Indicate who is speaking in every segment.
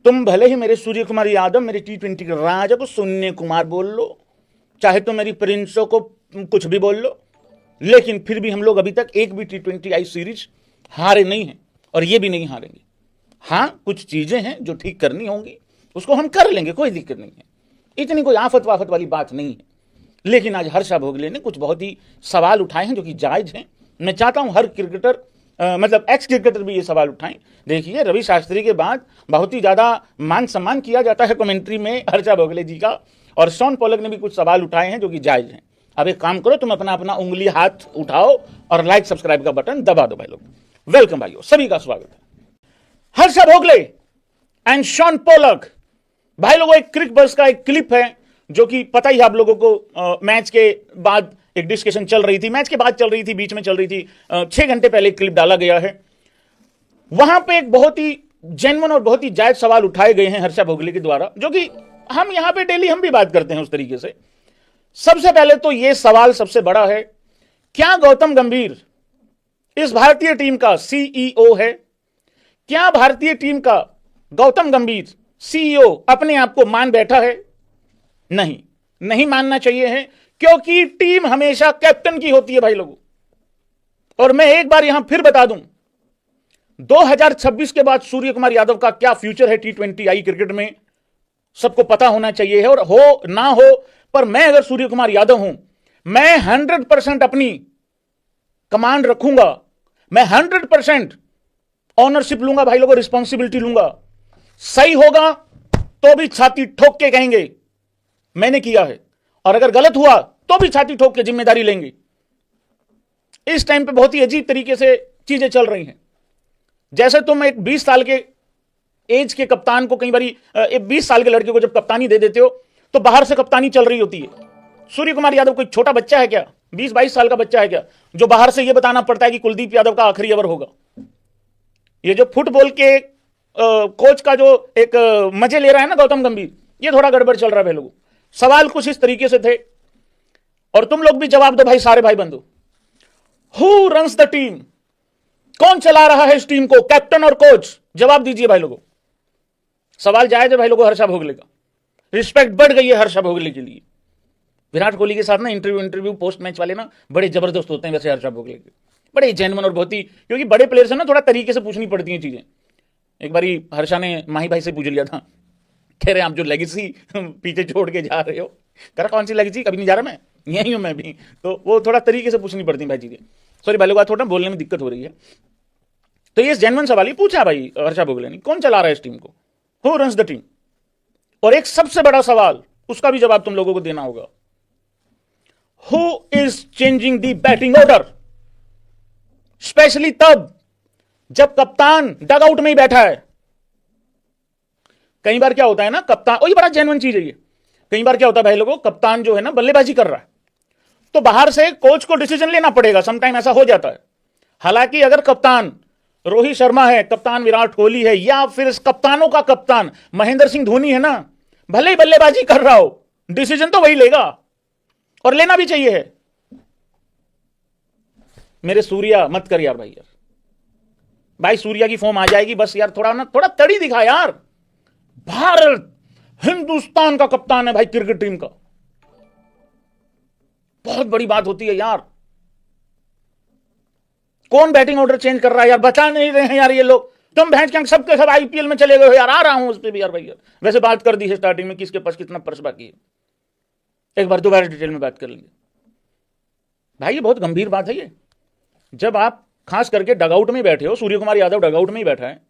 Speaker 1: तुम भले ही मेरे सूर्य कुमार यादव, मेरे T20 के राजा को शून्य कुमार बोल लो, चाहे तो मेरी प्रिंसों को कुछ भी बोल लो, लेकिन फिर भी हम लोग अभी तक एक भी T20I सीरीज हारे नहीं हैं और ये भी नहीं हारेंगे। हाँ, कुछ चीजें हैं जो ठीक करनी होंगी, उसको हम कर लेंगे, कोई दिक्कत नहीं है, इतनी कोई आफत वाफत वाली बात नहीं है। लेकिन आज हर्षा भोगले ने कुछ बहुत ही सवाल उठाए हैं जो कि जायज हैं। मैं चाहता हूं हर क्रिकेटर, मतलब एक्स क्रिकेटर भी ये सवाल उठाएं। देखिए, रवि शास्त्री के बाद बहुत ही ज्यादा मान सम्मान किया जाता है कमेंट्री में हर्षा भोगले जी का, और शॉन पोलक ने भी कुछ सवाल उठाए हैं जो कि जायज हैं। अब एक काम करो, तुम अपना अपना उंगली हाथ उठाओ और लाइक सब्सक्राइब का बटन दबा दो भाई लोग। वेलकम भाइयों, सभी का स्वागत है। Harsha Bhogle and Shaun Pollock भाई लोगों, एक क्रिक बस का एक क्लिप है जो कि पता ही आप लोगों को, मैच के बाद एक डिस्कशन चल रही थी, मैच के बाद चल रही थी, बीच में चल रही थी, 6 घंटे पहले एक क्लिप डाला गया है। वहां पे एक बहुत ही जेन्युइन और बहुत ही जायज सवाल उठाए गए हैं हर्षा भोगले के द्वारा, जो कि हम यहां पे डेली हम भी बात करते हैं उस तरीके से। सबसे पहले तो यह सवाल सबसे बड़ा है, क्या गौतम गंभीर इस भारतीय टीम का सीईओ है? क्या भारतीय टीम का गौतम गंभीर सीईओ अपने आप को मान बैठा है? नहीं, नहीं मानना चाहिए है, क्योंकि टीम हमेशा कैप्टन की होती है भाई लोगों। और मैं एक बार यहां फिर बता दूं, 2026 के बाद सूर्य कुमार यादव का क्या फ्यूचर है T20I क्रिकेट में, सबको पता होना चाहिए है। और हो ना हो, पर मैं अगर सूर्य कुमार यादव हूं, मैं 100% अपनी कमांड रखूंगा, मैं 100% ऑनरशिप लूंगा भाई लोगों, रिस्पॉन्सिबिलिटी लूंगा। सही होगा तो भी छाती ठोक के कहेंगे मैंने किया है, और अगर गलत हुआ तो भी छाती ठोक के जिम्मेदारी लेंगे। इस टाइम पे बहुत ही अजीब तरीके से चीजें चल रही हैं। जैसे तुम एक 20 साल के एज के कप्तान को, कई बार एक 20 साल के लड़के को जब कप्तानी दे देते हो तो बाहर से कप्तानी चल रही होती है। सूर्य कुमार यादव कोई छोटा बच्चा है क्या? 20-22 साल का बच्चा है क्या जो बाहर से यह बताना पड़ता है कि कुलदीप यादव का आखिरी ओवर होगा? ये जो फुटबॉल के कोच का जो एक मजे ले रहा है ना गौतम गंभीर, ये थोड़ा गड़बड़ चल रहा है भाई लोगों। सवाल कुछ इस तरीके से थे, और तुम लोग भी जवाब दो भाई, सारे भाई बंधु। Who runs the team? कौन चला रहा है इस टीम को, कैप्टन और कोच? जवाब दीजिए भाई लोगों। सवाल जायज है भाई लोगों हर्षा भोगले का। रिस्पेक्ट बढ़ गई है हर्षा भोगले के लिए। विराट कोहली के साथ ना इंटरव्यू पोस्ट मैच वाले ना बड़े जबरदस्त होते हैं वैसे हर्षा भोगले के, बड़े जेन्युइन और बहुत ही, क्योंकि बड़े प्लेयर से ना थोड़ा तरीके से पूछनी पड़ती हैं चीजें। एक बारी हर्षा ने माही भाई से पूछ लिया था, कह रहे आप जो लेगेसी पीछे छोड़ के जा रहे हो, कह रहा कौन सी लेगेसी, कभी नहीं जा रहा मैं, यही हूं मैं भी। तो वो थोड़ा तरीके से पूछनी पड़ती भाई चीजें। सॉरी भाई लोग, थोड़ा बोलने में दिक्कत हो रही है। तो ये जेन्युइन सवाल ही पूछा भाई हर्षा भोगले ने, कौन चला रहा है इस टीम को, हु रन्स द टीम? और एक सबसे बड़ा सवाल, उसका भी जवाब तुम लोगों को देना होगा, who is changing the batting order? Specially तब जब कप्तान डगआउट में ही बैठा है। कई बार क्या होता है ना, कप्तान, और ये बड़ा जेन्युइन चीज है ये, कई बार क्या होता है भाई लोगों, कप्तान जो है ना बल्लेबाजी कर रहा है, तो बाहर से कोच को डिसीजन लेना पड़ेगा, समटाइम ऐसा हो जाता है। हालांकि अगर कप्तान रोहित शर्मा है, कप्तान विराट कोहली है, या फिर कप्तानों का कप्तान महेंद्र सिंह धोनी है ना, भले ही बल्लेबाजी कर रहा हो, डिसीजन तो वही लेगा, और लेना भी चाहिए है। मेरे सूर्या मत कर यार भाई, यार भाई सूर्या की फॉर्म आ जाएगी बस यार, थोड़ा ना, थोड़ा तड़ी दिखा यार। भारत हिंदुस्तान का कप्तान है भाई क्रिकेट टीम का, बहुत बड़ी बात होती है यार। कौन बैटिंग ऑर्डर चेंज कर रहा है यार, बता नहीं रहे हैं यार ये लोग। तुम भैंस के सबके सब आईपीएल में चले गए हो यार, आ रहा हूं उस पर भी यार भाई यार। वैसे बात कर दी है स्टार्टिंग में किसके पास कितना पर्स बाकी है, एक बार दोबारा डिटेल में बात कर लेंगे भाई। ये बहुत गंभीर बात है ये। जब आप खास करके डगआउट में बैठे हो, सूर्य कुमार यादव डगआउट में ही बैठा है,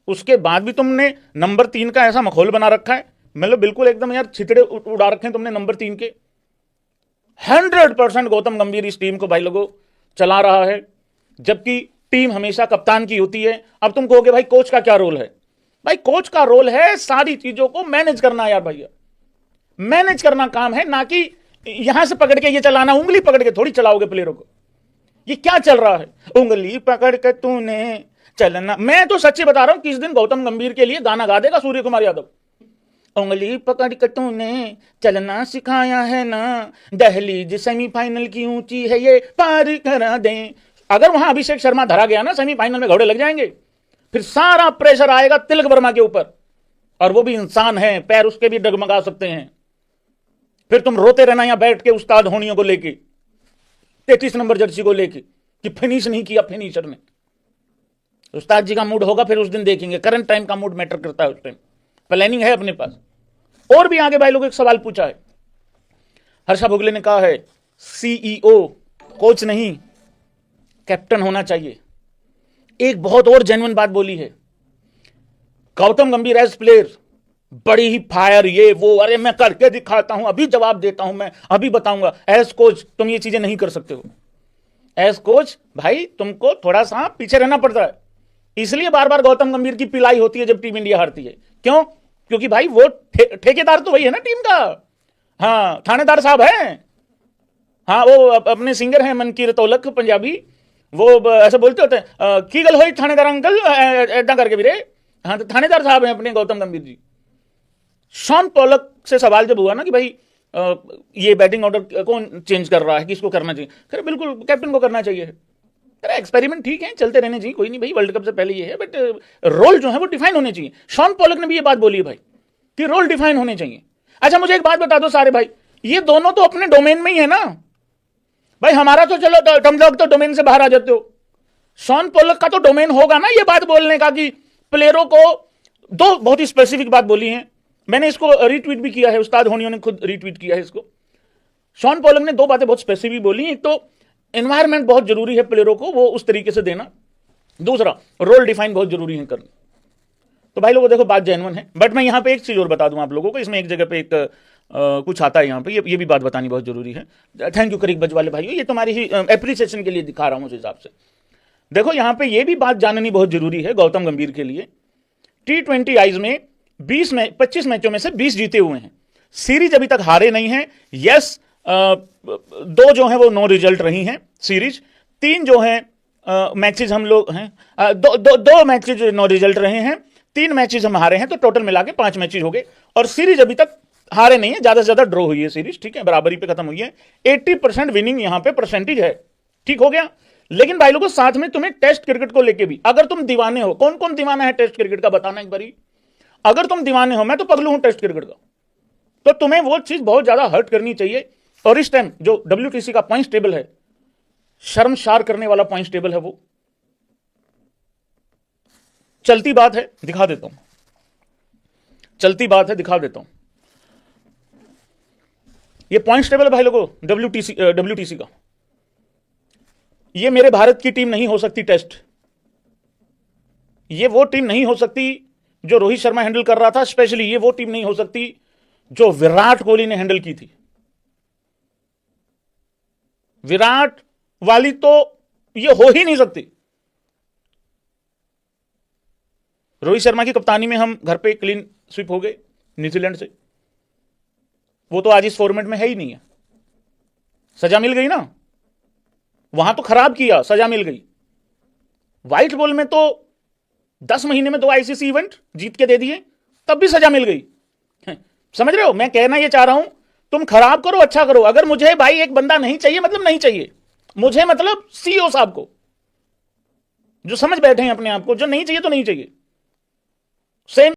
Speaker 1: उसके बाद भी तुमने नंबर 3 का ऐसा माहौल बना रखा है, मतलब बिल्कुल एकदम यार छितड़े उड़ा रखे हैं तुमने नंबर 3 के। 100% गौतम गंभीर इस टीम को भाई लोगों चला रहा है, जबकि टीम हमेशा कप्तान की होती है। अब तुम कहोगे भाई कोच का क्या रोल है? भाई कोच का रोल है सारी चीजों को मैनेज करना यार भैया, मैनेज करना काम है, ना कि यहां से पकड़ के ये चलाना। उंगली पकड़ के थोड़ी चलाओगे प्लेयरों को। ये क्या चल रहा है, उंगली पकड़ के तूने चलना। मैं तो सच्ची बता रहा हूं, किस दिन गौतम गंभीर के लिए गाना गा देगा सूर्य कुमार यादव, उंगली पकड़ के तूने चलना सिखाया है ना, दहलीज सेमीफाइनल की ऊंची है ये पार करा दे। अगर वहां अभिषेक शर्मा धरा गया ना, सेमीफाइनल में घोड़े लग जाएंगे, फिर सारा प्रेशर आएगा तिलक वर्मा के ऊपर। और वो भी इंसान है, पैर उसके भी डगमगा सकते हैं। फिर तुम रोते रहना यहां बैठ के उस्ताद होनियों को लेके, 33 नंबर जर्सी को लेके कि फिनिश नहीं किया फिनिशर ने। उस्ताद जी का मूड होगा फिर उस दिन देखेंगे, करंट टाइम का मूड मैटर करता है, उस टाइम प्लानिंग है अपने पास। और भी आगे भाई लोग एक सवाल पूछा है, हर्षा भोगले ने कहा है सीईओ कोच नहीं कैप्टन होना चाहिए। एक बहुत और जेन्युइन बात बोली है गौतम गंभीर एज प्लेयर, बड़ी ही फायर ये वो, अरे मैं करके दिखाता हूं, अभी जवाब देता हूं, मैं अभी बताऊंगा। एज कोच तुम ये चीजें नहीं कर सकते हो। एज कोच भाई तुमको थोड़ा सा पीछे रहना पड़ता है, इसलिए बार बार गौतम गंभीर की पिलाई होती है जब टीम इंडिया हारती है। क्यों? क्योंकि भाई वो ठेकेदार तो वही है ना टीम का। हाँ, थानेदार साहब है। हाँ, वो अपने सिंगर हैं मनकीर तौलक पंजाबी, वो ऐसे बोलते होते हैं की गल होई थानेदार अंकल, ऐदा करके भी रे। हाँ, तो थानेदार साहब हैं अपने गौतम गंभीर जी। शॉन पॉलक से सवाल जब हुआ ना कि भाई ये बैटिंग ऑर्डर कौन चेंज कर रहा है, किसको करना चाहिए, कह बिल्कुल कैप्टन को करना चाहिए। एक्सपेरिमेंट ठीक है, चलते रहने चाहिए, कोई नहीं भाई, वर्ल्ड कप से पहले ये है, बट रोल जो है वो डिफाइन होने चाहिए। शॉन पॉलक ने भी ये बात बोली है भाई कि रोल डिफाइन होने चाहिए। अच्छा, मुझे एक बात बता दो सारे भाई, ये दोनों तो अपने डोमेन में ही है ना भाई। हमारा तो चलो तुम लोग तो डोमेन से बाहर आ जाते हो, शॉन पॉलक का तो डोमेन होगा ना ये बात बोलने का कि प्लेयरों को। दो बहुत ही स्पेसिफिक बात बोली है, मैंने इसको रीट्वीट भी किया है, उस्ताद होनियों ने खुद रीट्वीट किया है इसको। शॉन पॉलक ने दो बातें बहुत स्पेसिफिक बोली, एक तो एनवायरमेंट बहुत जरूरी है प्लेयरों को वो उस तरीके से देना, दूसरा रोल डिफाइन बहुत जरूरी है करना। तो भाई लोगों देखो बात जेन्युइन है, बट मैं यहां पे एक चीज और बता दूं आप लोगों को, इसमें एक जगह पे एक कुछ आता है यहां पे, ये भी बात बतानी बहुत जरूरी है। थैंक यू करीब बज वाले भाइयों, ये तुम्हारी ही एप्रिसिएशन के लिए दिखा रहा हूं उस हिसाब से। देखो यहां पे ये भी बात जाननी बहुत जरूरी है गौतम गंभीर के लिए, T20 आईज में 25 मैचों में से 20 जीते हुए हैं, सीरीज अभी तक हारे नहीं है। यस, दो जो है वो नो रिजल्ट रही हैं सीरीज, 3 जो है मैचेज हम लोग हैं, दो मैचेज नो रिजल्ट रहे हैं, 3 मैचेज हम हारे हैं, तो टोटल मिला के 5 मैचेज हो गए। और सीरीज अभी तक हारे नहीं है, ज्यादा से ज्यादा ड्रॉ हुई है सीरीज, ठीक है, बराबरी पे खत्म हुई है। 80% विनिंग यहां पे परसेंटेज है, ठीक हो गया। लेकिन भाई लोगों साथ में तुम्हें टेस्ट क्रिकेट को लेके भी, अगर तुम दीवाने हो, कौन कौन दीवाना है टेस्ट क्रिकेट का बताना एक बारी। अगर तुम दीवाने हो, मैं तो पगलू हूं टेस्ट क्रिकेट का, तो तुम्हें वो चीज बहुत ज्यादा हर्ट करनी चाहिए। और इस टाइम जो WTC का पॉइंट्स टेबल है, शर्मसार करने वाला पॉइंट्स टेबल है वो। चलती बात है, दिखा देता हूं, चलती बात है, दिखा देता हूं। ये पॉइंट्स टेबल है भाई लोगों WTC का। ये मेरे भारत की टीम नहीं हो सकती टेस्ट, ये वो टीम नहीं हो सकती जो रोहित शर्मा हैंडल कर रहा था, स्पेशली ये वो टीम नहीं हो सकती जो विराट कोहली ने हैंडल की थी। विराट वाली तो ये हो ही नहीं सकती। रोहित शर्मा की कप्तानी में हम घर पे क्लीन स्वीप हो गए न्यूजीलैंड से, वो तो आज इस फॉर्मेट में है ही नहीं है। सजा मिल गई ना, वहां तो खराब किया, सजा मिल गई। व्हाइट बॉल में तो 10 महीने में 2 ICC इवेंट जीत के दे दिए, तब भी सजा मिल गई। समझ रहे हो, मैं कहना ये चाह रहा हूं, तुम खराब करो अच्छा करो, अगर मुझे भाई एक बंदा नहीं चाहिए मतलब नहीं चाहिए, मुझे मतलब CEO साहब को जो समझ बैठे हैं अपने आप को, जो नहीं चाहिए तो नहीं चाहिए। सेम